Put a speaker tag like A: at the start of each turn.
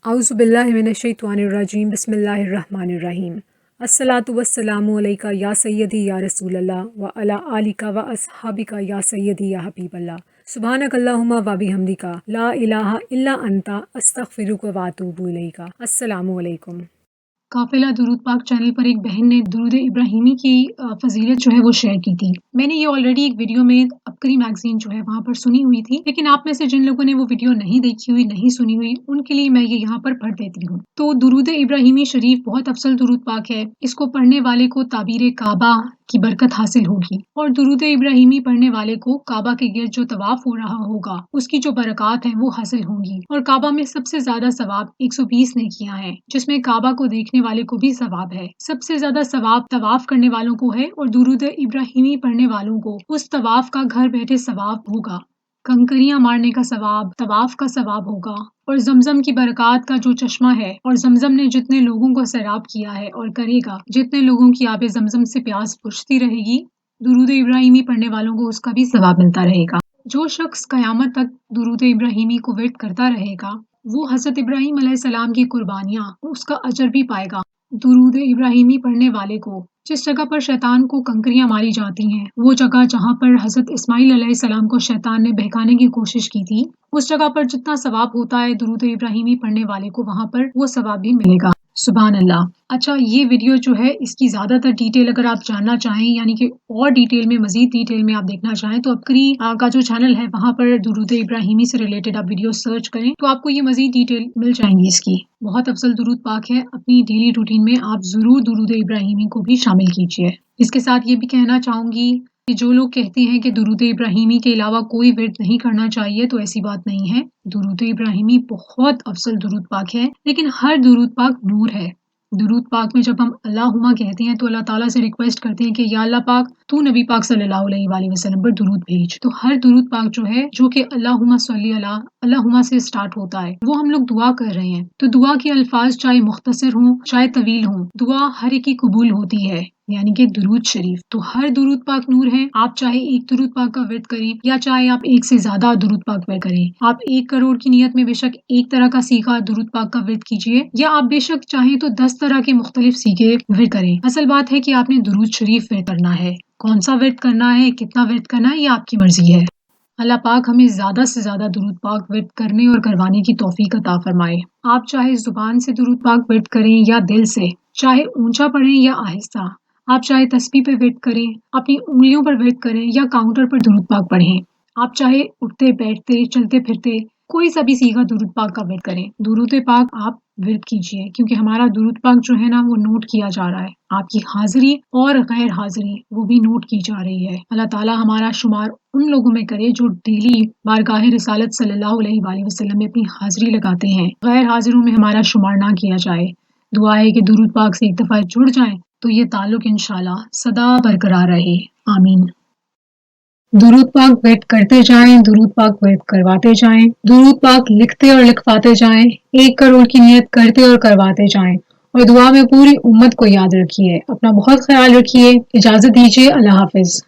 A: اعوذ باللہ من الشیطان الرجیم بسم اللہ الرحمن الرحیم الصلاۃ والسلام علیکہ یا سیدی یا رسول اللہ وعلی آلک و اصحابک یا سیدی یا حبیب اللہ سبحانک اللہم و بحمدک لا الہ الا انت استغفرک و اتوب الیک۔ السلام علیکم۔ قافلہ درود پاک چینل پر ایک بہن نے درود ابراہیمی کی فضیلت جو ہے وہ شیئر کی تھی۔ میں نے یہ آلریڈی ایک ویڈیو میں عبقری میگزین جو ہے وہاں پر سنی ہوئی تھی، لیکن آپ میں سے جن لوگوں نے وہ ویڈیو نہیں دیکھی ہوئی، نہیں سنی ہوئی، ان کے لیے میں یہ یہاں پر پڑھ دیتی ہوں۔ تو درود ابراہیمی شریف بہت افضل درود پاک ہے۔ اس کو پڑھنے والے کو تعبیر کعبہ کی برکت حاصل ہوگی، اور درود ابراہیمی پڑھنے والے کو کعبہ کے گرد جو طواف ہو رہا ہوگا اس کی جو برکات ہیں وہ حاصل ہوں گی۔ اور کعبہ میں سب سے زیادہ ثواب 120 نیکیاں ہیں، جس میں کعبہ کو دیکھنے والے کو بھی ثواب ہے۔ سب سے زیادہ ثواب طواف کرنے والوں کو ہے، اور درود ابراہیمی پڑھنے والوں کو اس طواف کا گھر بیٹھے ثواب ہوگا۔ کنکریاں مارنے کا ثواب، طواف کا ثواب ہوگا، اور زمزم کی برکات کا جو چشمہ ہے، اور زمزم نے جتنے لوگوں کو سیراب کیا ہے اور کرے گا، جتنے لوگوں کی آب زمزم سے پیاس بجھتی رہے گی، درود ابراہیمی پڑھنے والوں کو اس کا بھی ثواب ملتا رہے گا۔ جو شخص قیامت تک درود ابراہیمی کو ورد کرتا رہے گا، وہ حضرت ابراہیم علیہ السلام کی قربانیاں، اس کا اجر بھی پائے گا۔ درود ابراہیمی پڑھنے والے کو جس جگہ پر شیطان کو کنکریاں ماری جاتی ہیں، وہ جگہ جہاں پر حضرت اسماعیل علیہ السلام کو شیطان نے بہکانے کی کوشش کی تھی، اس جگہ پر جتنا ثواب ہوتا ہے درود ابراہیمی پڑھنے والے کو، وہاں پر وہ ثواب بھی ملے گا۔ سبحان اللہ۔ اچھا، یہ ویڈیو جو ہے اس کی زیادہ تر ڈیٹیل اگر آپ جاننا چاہیں، یعنی کہ اور ڈیٹیل میں، مزید ڈیٹیل میں آپ دیکھنا چاہیں، تو عبقری کا جو چینل ہے وہاں پر درود ابراہیمی سے ریلیٹڈ آپ ویڈیو سرچ کریں تو آپ کو یہ مزید ڈیٹیل مل جائیں گی اس کی۔ بہت افضل درود پاک ہے، اپنی ڈیلی روٹین میں آپ ضرور درود ابراہیمی کو بھی شامل کیجیے۔ اس کے ساتھ یہ بھی کہنا چاہوں گی کہ جو لوگ کہتے ہیں کہ درود ابراہیمی کے علاوہ کوئی ورد نہیں کرنا چاہیے، تو ایسی بات نہیں ہے۔ درود ابراہیمی بہت افضل درود پاک ہے، لیکن ہر درود پاک نور ہے۔ درود پاک میں جب ہم اللہم کہتے ہیں تو اللہ تعالیٰ سے ریکویسٹ کرتے ہیں کہ یا اللہ پاک، تو نبی پاک صلی اللہ علیہ وآلہ وسلم پر درود بھیج۔ تو ہر درود پاک جو ہے، جو کہ اللہم صلی علی اللہم سے سٹارٹ ہوتا ہے، وہ ہم لوگ دعا کر رہے ہیں۔ تو دعا کے الفاظ چاہے مختصر ہوں چاہے طویل ہوں، دعا ہر ایک کی قبول ہوتی ہے، یعنی کہ درود شریف۔ تو ہر درود پاک نور ہے۔ آپ چاہے ایک درود پاک کا ورد کریں، یا چاہے آپ ایک سے زیادہ درود پاک ورد کریں، آپ 1 کروڑ کی نیت میں بے شک ایک طرح کا سیکھا درود پاک کا ورد کیجیے، یا آپ بے شک چاہیں تو 10 طرح کے مختلف سیکھے ورد کریں۔ اصل بات ہے کہ آپ نے درود شریف ورد کرنا ہے۔ کون سا ورد کرنا ہے، کتنا ورد کرنا ہے، یہ آپ کی مرضی ہے۔ اللہ پاک ہمیں زیادہ سے زیادہ درود پاک ورد کرنے اور کروانے کی توفیق عطا فرمائے۔ آپ چاہے زبان سے درود پاک ورد کریں یا دل سے، چاہے اونچا پڑھیں یا آہستہ، آپ چاہے تسبیح پہ ورد کریں، اپنی انگلیوں پر ورد کریں، یا کاؤنٹر پر درود پاک پڑھیں، آپ چاہے اٹھتے بیٹھتے چلتے پھرتے کوئی سا بھی سیکھا درود پاک کا ورد کریں۔ درود پاک آپ ورد کیجیے، کیونکہ ہمارا درود پاک جو ہے نا وہ نوٹ کیا جا رہا ہے۔ آپ کی حاضری اور غیر حاضری وہ بھی نوٹ کی جا رہی ہے۔ اللہ تعالیٰ ہمارا شمار ان لوگوں میں کرے جو ڈیلی بارگاہ رسالت صلی اللہ علیہ وآلہ وسلم میں اپنی حاضری لگاتے ہیں، غیر حاضروں میں ہمارا شمار نہ کیا جائے۔ دعا ہے کہ درود پاک سے ایک دفعہ جڑ جائیں تو یہ تعلق انشاءاللہ سدا برقرار رہے۔ آمین۔ درود پاک ورد کرتے جائیں، درود پاک ورد کرواتے جائیں، درود پاک لکھتے اور لکھواتے جائیں، 1 کروڑ کی نیت کرتے اور کرواتے جائیں، اور دعا میں پوری امت کو یاد رکھیے۔ اپنا بہت خیال رکھیے۔ اجازت دیجیے، اللہ حافظ۔